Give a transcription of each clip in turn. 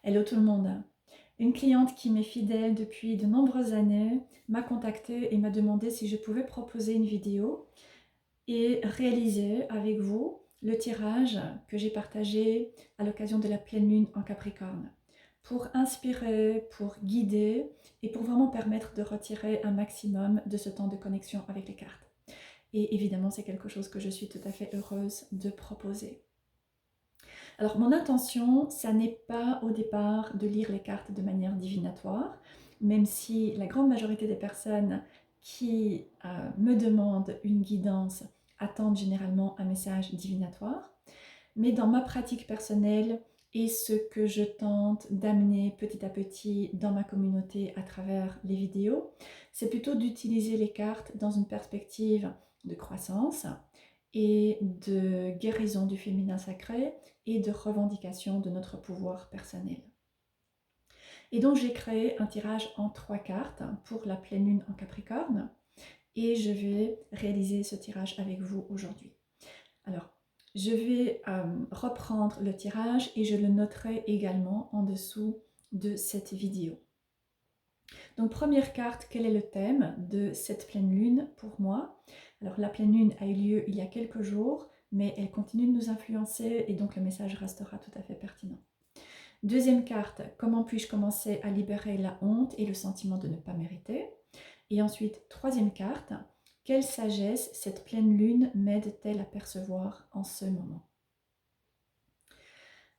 Hello tout le monde. Une cliente qui m'est fidèle depuis de nombreuses années m'a contactée et m'a demandé si je pouvais proposer une vidéo et réaliser avec vous le tirage que j'ai partagé à l'occasion de la pleine lune en Capricorne pour inspirer, pour guider et pour vraiment permettre de retirer un maximum de ce temps de connexion avec les cartes. Et évidemment, c'est quelque chose que je suis tout à fait heureuse de proposer. Alors mon intention, ça n'est pas au départ de lire les cartes de manière divinatoire, même si la grande majorité des personnes qui me demandent une guidance attendent généralement un message divinatoire. Mais dans ma pratique personnelle et ce que je tente d'amener petit à petit dans ma communauté à travers les vidéos, c'est plutôt d'utiliser les cartes dans une perspective de croissance et de guérison du féminin sacré et de revendication de notre pouvoir personnel. Et donc j'ai créé un tirage en 3 cartes pour la pleine lune en Capricorne et je vais réaliser ce tirage avec vous aujourd'hui. Alors, je vais reprendre le tirage et je le noterai également en dessous de cette vidéo. Donc première carte, quel est le thème de cette pleine lune pour moi? Alors la pleine lune a eu lieu il y a quelques jours, mais elle continue de nous influencer et donc le message restera tout à fait pertinent. Deuxième carte, comment puis-je commencer à libérer la honte et le sentiment de ne pas mériter? Et ensuite, troisième carte, quelle sagesse cette pleine lune m'aide-t-elle à percevoir en ce moment?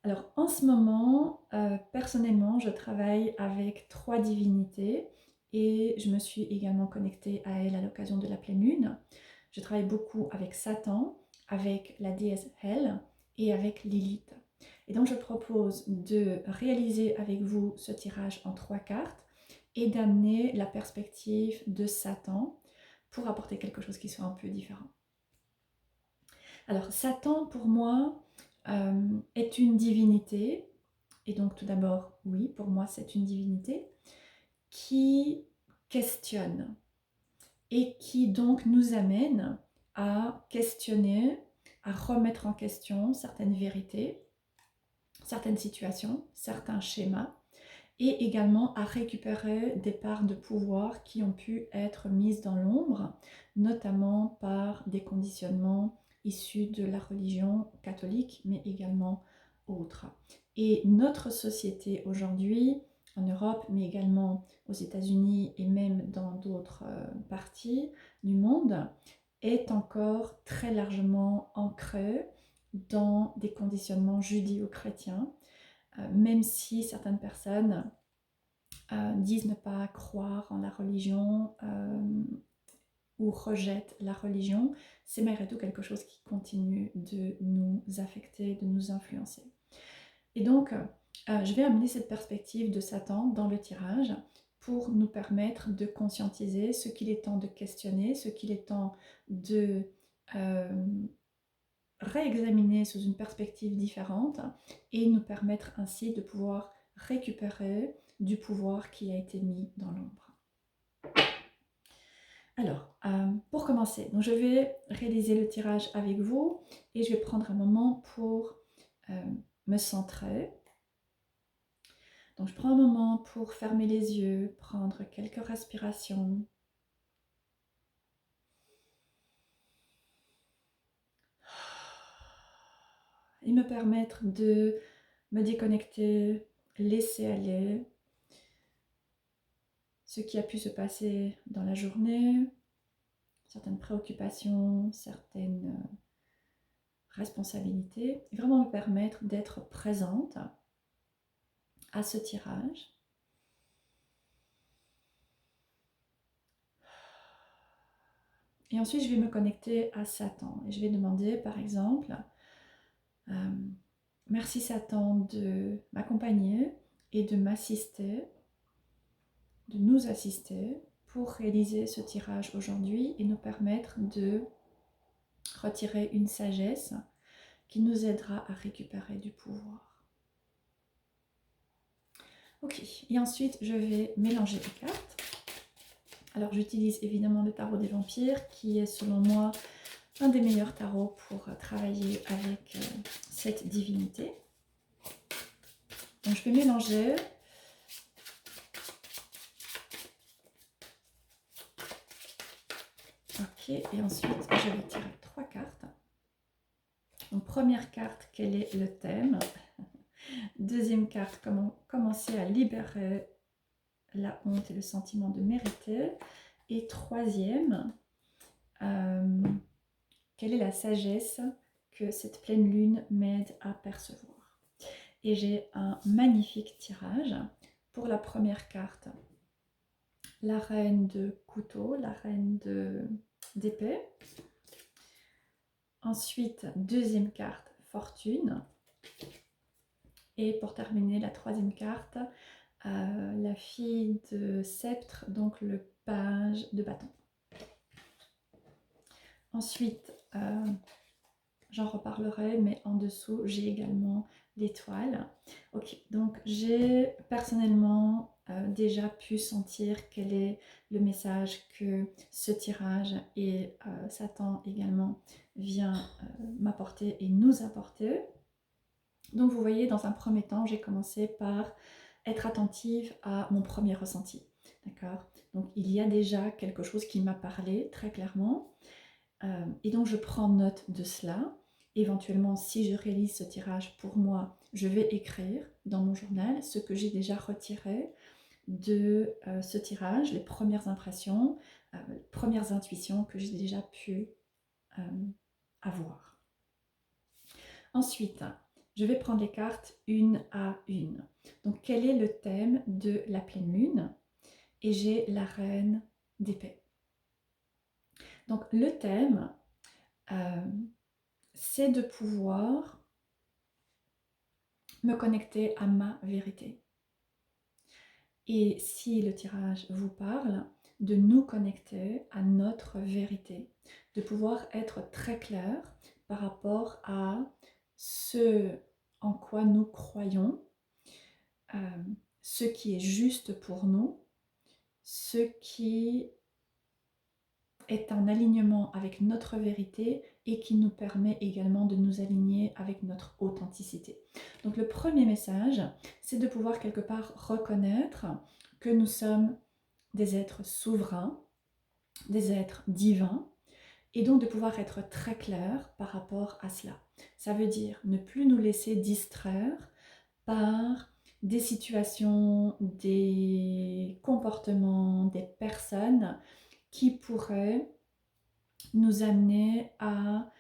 Alors en ce moment, personnellement, je travaille avec 3 divinités et je me suis également connectée à elles à l'occasion de la pleine lune. Je travaille beaucoup avec Satan, avec la déesse Hel et avec Lilith. Et donc je propose de réaliser avec vous ce tirage en 3 cartes et d'amener la perspective de Satan pour apporter quelque chose qui soit un peu différent. Alors Satan pour moi est une divinité, et donc tout d'abord oui, pour moi c'est une divinité qui questionne et qui donc nous amène à questionner, à remettre en question certaines vérités, certaines situations, certains schémas, et également à récupérer des parts de pouvoir qui ont pu être mises dans l'ombre, notamment par des conditionnements issus de la religion catholique, mais également autres. Et notre société aujourd'hui, en Europe, mais également aux États-Unis et même dans d'autres parties du monde, est encore très largement ancrée dans des conditionnements judéo-chrétiens, même si certaines personnes disent ne pas croire en la religion ou rejettent la religion, c'est malgré tout quelque chose qui continue de nous affecter, de nous influencer. Et donc, je vais amener cette perspective de Satan dans le tirage pour nous permettre de conscientiser ce qu'il est temps de questionner, ce qu'il est temps de réexaminer sous une perspective différente et nous permettre ainsi de pouvoir récupérer du pouvoir qui a été mis dans l'ombre. Alors, pour commencer, donc je vais réaliser le tirage avec vous et je vais prendre un moment pour me centrer. Donc je prends un moment pour fermer les yeux, prendre quelques respirations. Et me permettre de me déconnecter, laisser aller ce qui a pu se passer dans la journée, certaines préoccupations, certaines responsabilités, et vraiment me permettre d'être présente à ce tirage. Et ensuite, je vais me connecter à Satan et je vais demander, par exemple, merci Satan de m'accompagner et de m'assister, de nous assister pour réaliser ce tirage aujourd'hui et nous permettre de retirer une sagesse qui nous aidera à récupérer du pouvoir. Ok, et ensuite je vais mélanger les cartes. Alors j'utilise évidemment le tarot des vampires qui est selon moi un des meilleurs tarots pour travailler avec cette divinité. Donc je vais mélanger. Ok, et ensuite je vais tirer 3 cartes. Donc première carte, quel est le thème? Deuxième carte, comment commencer à libérer la honte et le sentiment de mériter. Et troisième, quelle est la sagesse que cette pleine lune m'aide à percevoir? Et j'ai un magnifique tirage. Pour la première carte, la reine de couteau, la reine d'épée. Ensuite, deuxième carte, fortune. Et pour terminer, la troisième carte, la fille de sceptre, donc le page de bâton. Ensuite, j'en reparlerai, mais en dessous, j'ai également l'étoile. Ok, donc j'ai personnellement déjà pu sentir quel est le message que ce tirage et Satan également vient m'apporter et nous apporter. Donc vous voyez, dans un premier temps, j'ai commencé par être attentive à mon premier ressenti. D'accord? Donc il y a déjà quelque chose qui m'a parlé très clairement. Et donc je prends note de cela. Éventuellement, si je réalise ce tirage pour moi, je vais écrire dans mon journal ce que j'ai déjà retiré de ce tirage, les premières impressions, les premières intuitions que j'ai déjà pu avoir. Ensuite, je vais prendre les cartes une à une. Donc, quel est le thème de la pleine lune? Et j'ai la reine d'épée. Donc, le thème, c'est de pouvoir me connecter à ma vérité. Et si le tirage vous parle, de nous connecter à notre vérité, de pouvoir être très clair par rapport à ce en quoi nous croyons, ce qui est juste pour nous, ce qui est en alignement avec notre vérité et qui nous permet également de nous aligner avec notre authenticité. Donc le premier message, c'est de pouvoir quelque part reconnaître que nous sommes des êtres souverains, des êtres divins, et donc de pouvoir être très clair par rapport à cela. Ça veut dire ne plus nous laisser distraire par des situations, des comportements, des personnes qui pourraient nous amener à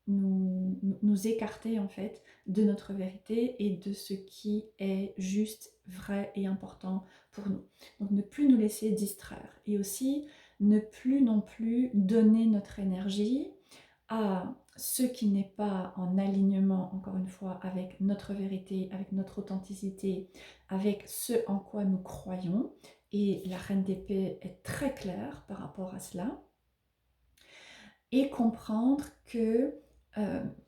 nous écarter en fait de notre vérité et de ce qui est juste, vrai et important pour nous. Donc ne plus nous laisser distraire et aussi ne plus non plus donner notre énergie à ce qui n'est pas en alignement, encore une fois, avec notre vérité, avec notre authenticité, avec ce en quoi nous croyons. Et la reine d'épée est très claire par rapport à cela. Et comprendre que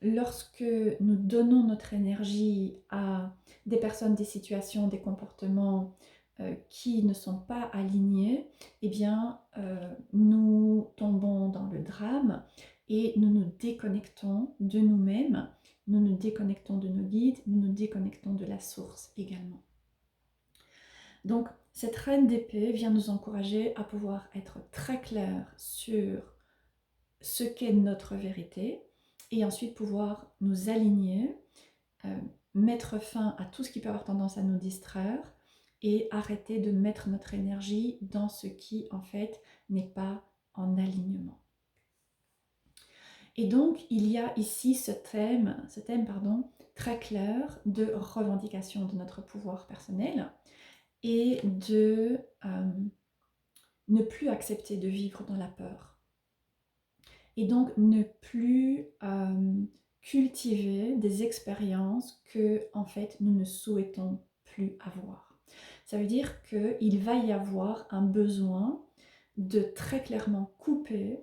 lorsque nous donnons notre énergie à des personnes, des situations, des comportements qui ne sont pas alignés, eh bien, nous tombons dans le drame et nous nous déconnectons de nous-mêmes, nous nous déconnectons de nos guides, nous nous déconnectons de la source également. Donc, cette reine d'épée vient nous encourager à pouvoir être très clair sur ce qu'est notre vérité et ensuite pouvoir nous aligner, mettre fin à tout ce qui peut avoir tendance à nous distraire et arrêter de mettre notre énergie dans ce qui en fait n'est pas en alignement. Et donc il y a ici ce thème très clair de revendication de notre pouvoir personnel et de ne plus accepter de vivre dans la peur. Et donc ne plus cultiver des expériences que en fait nous ne souhaitons plus avoir. Ça veut dire qu'il va y avoir un besoin de très clairement couper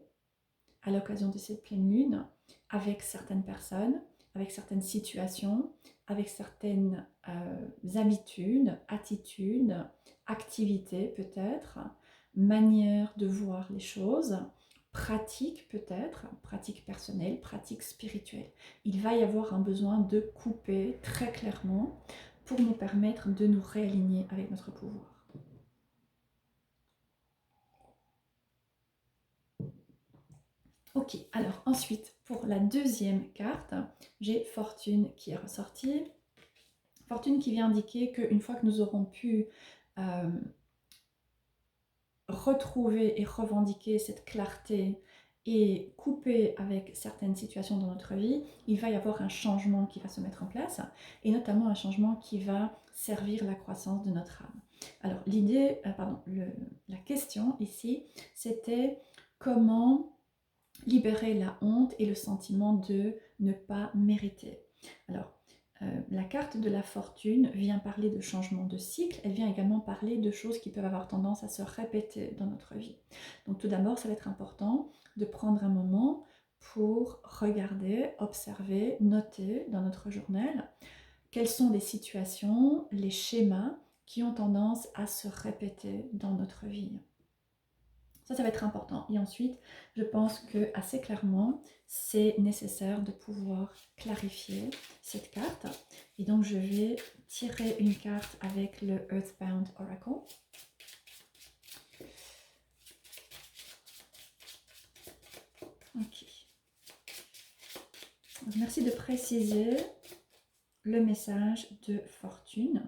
à l'occasion de cette pleine lune avec certaines personnes, avec certaines situations, avec certaines habitudes, attitudes, activités peut-être, manières de voir les choses pratique peut-être, pratique personnelle, pratique spirituelle. Il va y avoir un besoin de couper très clairement pour nous permettre de nous réaligner avec notre pouvoir. Ok, alors ensuite, pour la deuxième carte, j'ai Fortune qui est ressortie. Fortune qui vient indiquer qu'une fois que nous aurons pu retrouver et revendiquer cette clarté et couper avec certaines situations dans notre vie, il va y avoir un changement qui va se mettre en place, et notamment un changement qui va servir la croissance de notre âme. Alors l'idée, la question ici, c'était comment libérer la honte et le sentiment de ne pas mériter. Alors, la carte de la fortune vient parler de changement de cycle, elle vient également parler de choses qui peuvent avoir tendance à se répéter dans notre vie. Donc tout d'abord, ça va être important de prendre un moment pour regarder, observer, noter dans notre journal quelles sont les situations, les schémas qui ont tendance à se répéter dans notre vie. Ça va être important. Et ensuite, je pense que assez clairement, c'est nécessaire de pouvoir clarifier cette carte. Et donc, je vais tirer une carte avec le Earthbound Oracle. Ok. Donc, merci de préciser le message de fortune.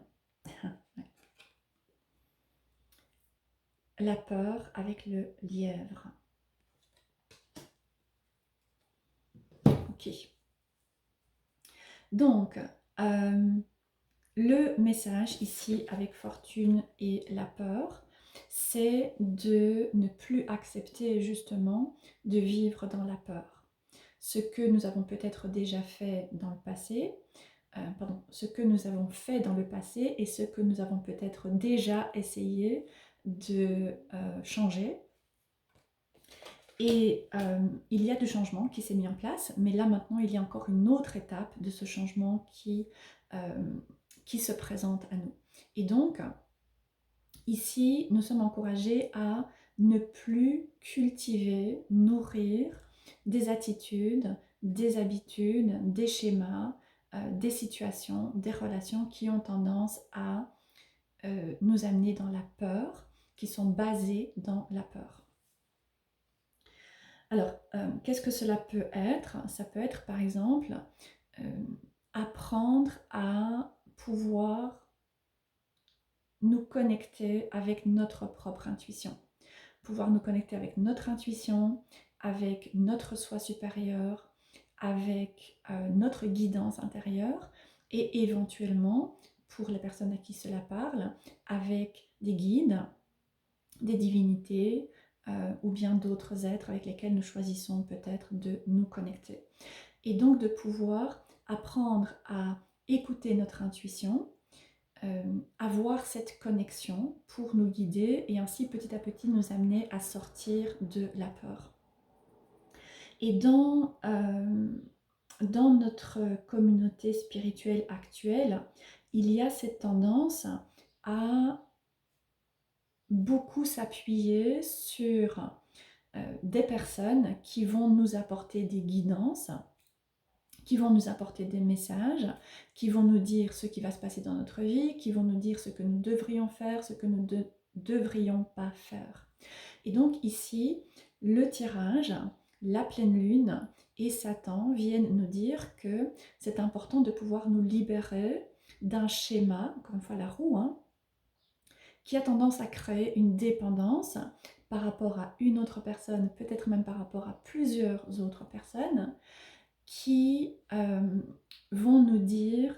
La peur avec le lièvre. Ok. Donc, le message ici avec fortune et la peur, c'est de ne plus accepter justement de vivre dans la peur. Ce que nous avons peut-être déjà fait dans le passé, ce que nous avons fait dans le passé et ce que nous avons peut-être déjà essayé de changer. Et il y a du changement qui s'est mis en place, mais là maintenant il y a encore une autre étape de ce changement qui se présente à nous. Et donc, ici, nous sommes encouragés à ne plus cultiver, nourrir des attitudes, des habitudes, des schémas, des situations, des relations qui ont tendance à nous amener dans la peur, qui sont basées dans la peur. Alors, qu'est-ce que cela peut être? Ça peut être par exemple apprendre à pouvoir nous connecter avec notre propre intuition. Pouvoir nous connecter avec notre intuition, avec notre soi supérieur, avec notre guidance intérieure et éventuellement, pour les personnes à qui cela parle, avec des guides, des divinités ou bien d'autres êtres avec lesquels nous choisissons peut-être de nous connecter. Et donc de pouvoir apprendre à écouter notre intuition, avoir cette connexion pour nous guider et ainsi petit à petit nous amener à sortir de la peur. Et dans notre communauté spirituelle actuelle, il y a cette tendance à beaucoup s'appuyer sur des personnes qui vont nous apporter des guidances, qui vont nous apporter des messages, qui vont nous dire ce qui va se passer dans notre vie, qui vont nous dire ce que nous devrions faire, ce que nous ne devrions pas faire. Et donc ici, le tirage, la pleine lune et Satan viennent nous dire que c'est important de pouvoir nous libérer d'un schéma, encore une fois la roue, qui a tendance à créer une dépendance par rapport à une autre personne, peut-être même par rapport à plusieurs autres personnes, qui vont nous dire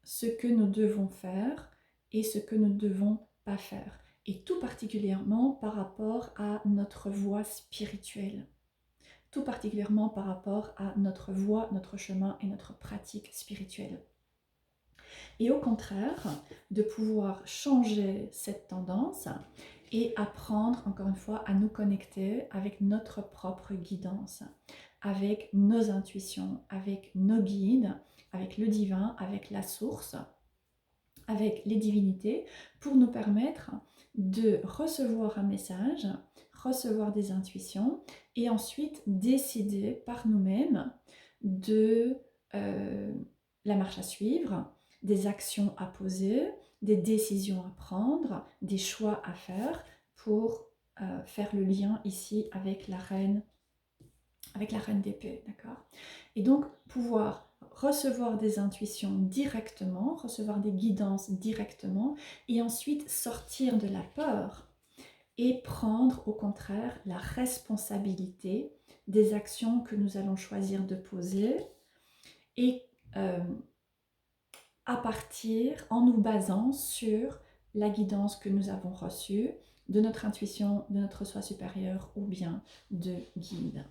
ce que nous devons faire et ce que nous ne devons pas faire. Et tout particulièrement par rapport à notre voie spirituelle. Tout particulièrement par rapport à notre voie, notre chemin et notre pratique spirituelle. Et au contraire, de pouvoir changer cette tendance et apprendre, encore une fois, à nous connecter avec notre propre guidance, avec nos intuitions, avec nos guides, avec le divin, avec la source, avec les divinités pour nous permettre de recevoir un message, recevoir des intuitions et ensuite décider par nous-mêmes de la marche à suivre, des actions à poser, des décisions à prendre, des choix à faire pour faire le lien ici avec la reine d'épée, d'accord? Et donc pouvoir recevoir des intuitions directement, recevoir des guidances directement, et ensuite sortir de la peur et prendre au contraire la responsabilité des actions que nous allons choisir de poser et à partir en nous basant sur la guidance que nous avons reçue de notre intuition, de notre soi supérieur ou bien de guide.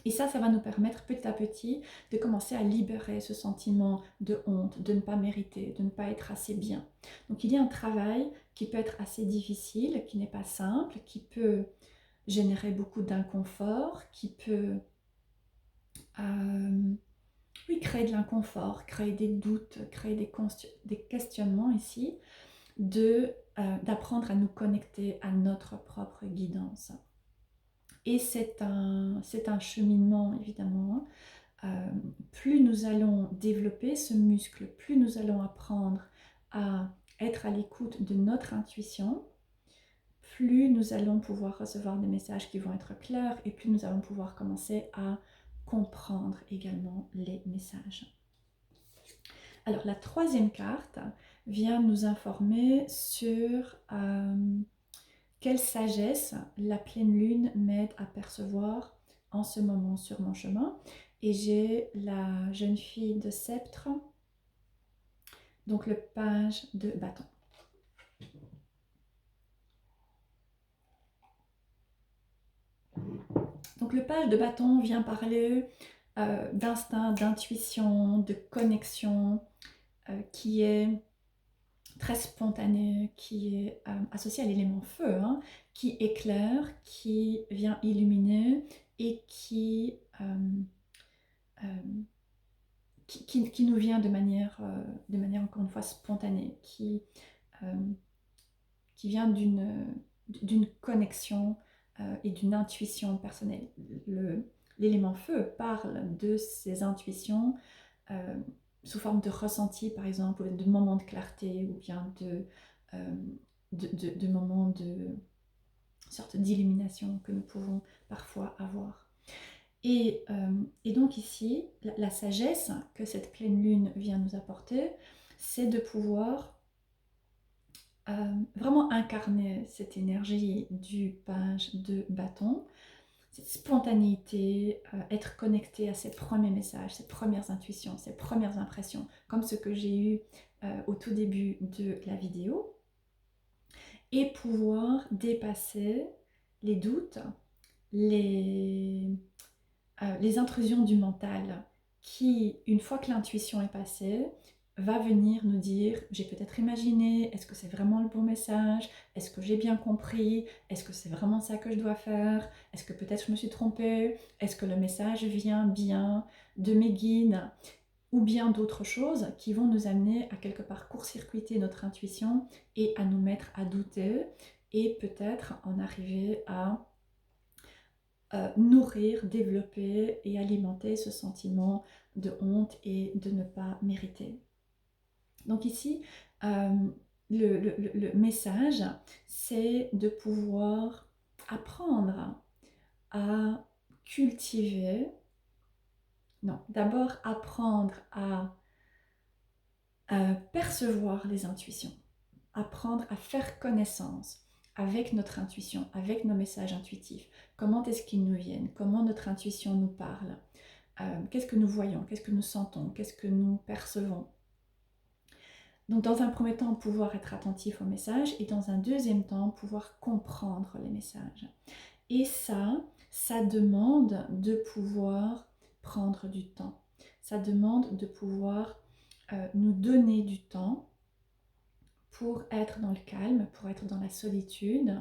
Et ça va nous permettre petit à petit de commencer à libérer ce sentiment de honte, de ne pas mériter, de ne pas être assez bien. Donc il y a un travail qui peut être assez difficile, qui n'est pas simple, qui peut générer beaucoup d'inconfort, qui peut oui, créer de l'inconfort, créer des doutes, créer des questionnements ici, d'apprendre à nous connecter à notre propre guidance. Et c'est un cheminement, évidemment. Plus nous allons développer ce muscle, plus nous allons apprendre à être à l'écoute de notre intuition, plus nous allons pouvoir recevoir des messages qui vont être clairs et plus nous allons pouvoir commencer à comprendre également les messages. Alors la troisième carte vient nous informer sur quelle sagesse la pleine lune m'aide à percevoir en ce moment sur mon chemin. Et j'ai la jeune fille de sceptre, donc le page de bâton. Donc le page de bâton vient parler d'instinct, d'intuition, de connexion qui est très spontané, qui est associé à l'élément feu, hein, qui éclaire, qui vient illuminer et qui nous vient de manière encore une fois spontanée, qui vient d'une connexion et d'une intuition personnelle. L'élément feu parle de ses intuitions sous forme de ressenti, par exemple, ou de moments de clarté, ou bien de moments de sorte d'illumination que nous pouvons parfois avoir. Et donc ici, la sagesse que cette pleine lune vient nous apporter, c'est de pouvoir vraiment incarner cette énergie du page de bâton, cette spontanéité, être connecté à ses premiers messages, ses premières intuitions, ses premières impressions, comme ce que j'ai eu au tout début de la vidéo, et pouvoir dépasser les doutes, les intrusions du mental qui, une fois que l'intuition est passée, va venir nous dire, j'ai peut-être imaginé, est-ce que c'est vraiment le bon message? Est-ce que j'ai bien compris? Est-ce que c'est vraiment ça que je dois faire? Est-ce que peut-être je me suis trompée? Est-ce que le message vient bien de mes guides? Ou bien d'autres choses qui vont nous amener à quelque part court-circuiter notre intuition et à nous mettre à douter et peut-être en arriver à nourrir, développer et alimenter ce sentiment de honte et de ne pas mériter. Donc ici, le message, c'est de pouvoir apprendre à cultiver, non, d'abord apprendre à percevoir les intuitions, apprendre à faire connaissance avec notre intuition, avec nos messages intuitifs. Comment est-ce qu'ils nous viennent? Comment notre intuition nous parle? Qu'est-ce que nous voyons? Qu'est-ce que nous sentons? Qu'est-ce que nous percevons? Donc dans un premier temps, pouvoir être attentif aux messages et dans un deuxième temps, pouvoir comprendre les messages. Et ça demande de pouvoir prendre du temps. Ça demande de pouvoir nous donner du temps pour être dans le calme, pour être dans la solitude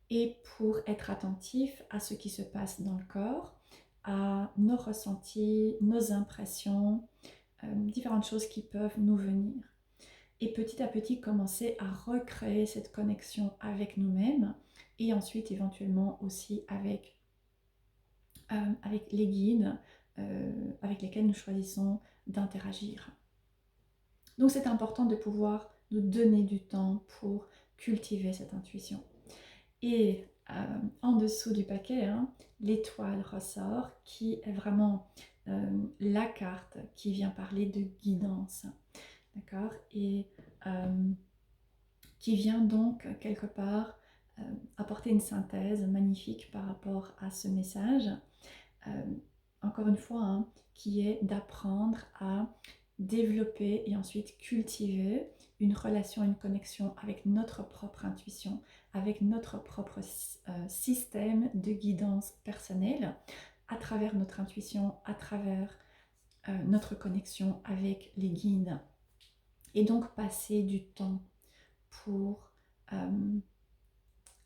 et pour être attentif à ce qui se passe dans le corps, à nos ressentis, nos impressions, différentes choses qui peuvent nous venir. et petit à petit commencer à recréer cette connexion avec nous-mêmes et ensuite éventuellement aussi avec les guides avec lesquels nous choisissons d'interagir. Donc c'est important de pouvoir nous donner du temps pour cultiver cette intuition. Et en dessous du paquet, hein, l'étoile ressort qui est vraiment la carte qui vient parler de guidance. D'accord? Et qui vient donc quelque part apporter une synthèse magnifique par rapport à ce message. Encore une fois, hein, qui est d'apprendre à développer et ensuite cultiver une relation, une connexion avec notre propre intuition, avec notre propre système de guidance personnelle, à travers notre intuition, à travers notre connexion avec les guides. Et donc passer du temps pour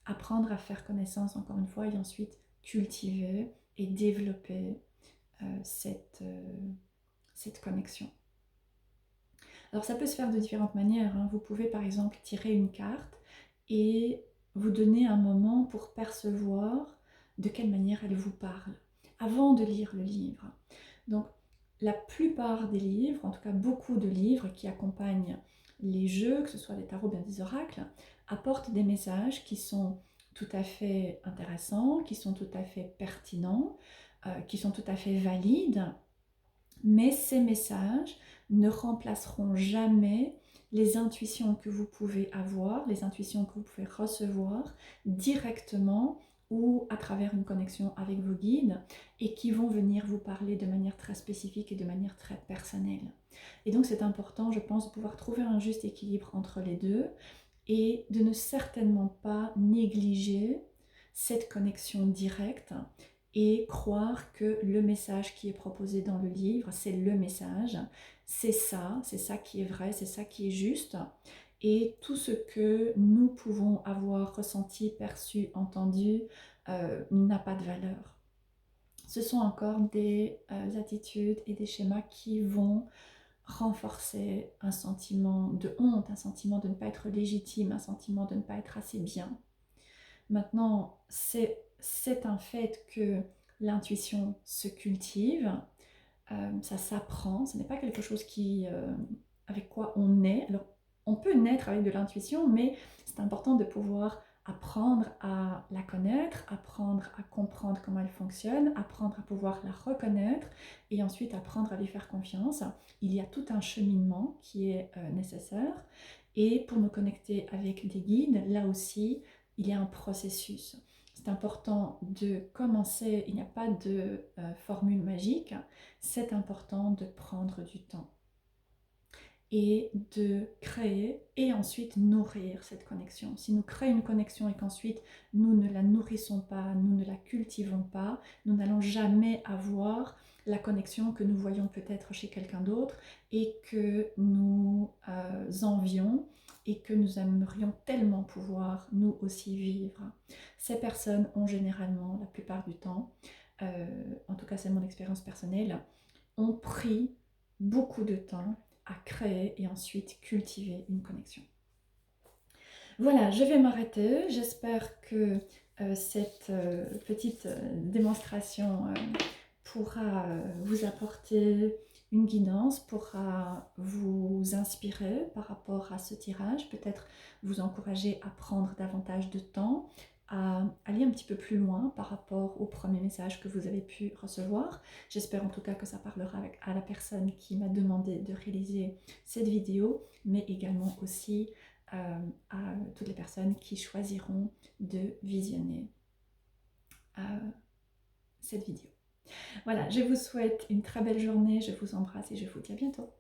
apprendre à faire connaissance, encore une fois, et ensuite cultiver et développer cette connexion. Alors ça peut se faire de différentes manières, hein. Vous pouvez par exemple tirer une carte et vous donner un moment pour percevoir de quelle manière elle vous parle, avant de lire le livre. Donc la plupart des livres, en tout cas beaucoup de livres qui accompagnent les jeux, que ce soit des tarots ou bien des oracles, apportent des messages qui sont tout à fait intéressants, qui sont tout à fait pertinents, qui sont tout à fait valides, mais ces messages ne remplaceront jamais les intuitions que vous pouvez avoir, les intuitions que vous pouvez recevoir directement ou à travers une connexion avec vos guides et qui vont venir vous parler de manière très spécifique et de manière très personnelle. Et donc c'est important, je pense, de pouvoir trouver un juste équilibre entre les deux et de ne certainement pas négliger cette connexion directe et croire que le message qui est proposé dans le livre, c'est le message, c'est ça qui est vrai, c'est ça qui est juste. Et tout ce que nous pouvons avoir ressenti, perçu, entendu n'a pas de valeur. Ce sont encore des attitudes et des schémas qui vont renforcer un sentiment de honte, un sentiment de ne pas être légitime, un sentiment de ne pas être assez bien. Maintenant, c'est un fait que l'intuition se cultive, ça s'apprend, ce n'est pas quelque chose avec quoi on naît. Alors, on peut naître avec de l'intuition, mais c'est important de pouvoir apprendre à la connaître, apprendre à comprendre comment elle fonctionne, apprendre à pouvoir la reconnaître et ensuite apprendre à lui faire confiance. Il y a tout un cheminement qui est nécessaire et pour nous connecter avec des guides, là aussi, il y a un processus. C'est important de commencer, il n'y a pas de formule magique, c'est important de prendre du temps et de créer et ensuite nourrir cette connexion. Si nous créons une connexion et qu'ensuite nous ne la nourrissons pas, nous ne la cultivons pas, nous n'allons jamais avoir la connexion que nous voyons peut-être chez quelqu'un d'autre et que nous envions et que nous aimerions tellement pouvoir nous aussi vivre. Ces personnes ont généralement, la plupart du temps, en tout cas c'est mon expérience personnelle, ont pris beaucoup de temps à créer et ensuite cultiver une connexion. Voilà, je vais m'arrêter. J'espère que cette petite démonstration pourra vous apporter une guidance, pourra vous inspirer par rapport à ce tirage, peut-être vous encourager à prendre davantage de temps, à aller un petit peu plus loin par rapport au premier message que vous avez pu recevoir. J'espère en tout cas que ça parlera à la personne qui m'a demandé de réaliser cette vidéo, mais également aussi à toutes les personnes qui choisiront de visionner cette vidéo. Voilà, je vous souhaite une très belle journée, je vous embrasse et je vous dis à bientôt.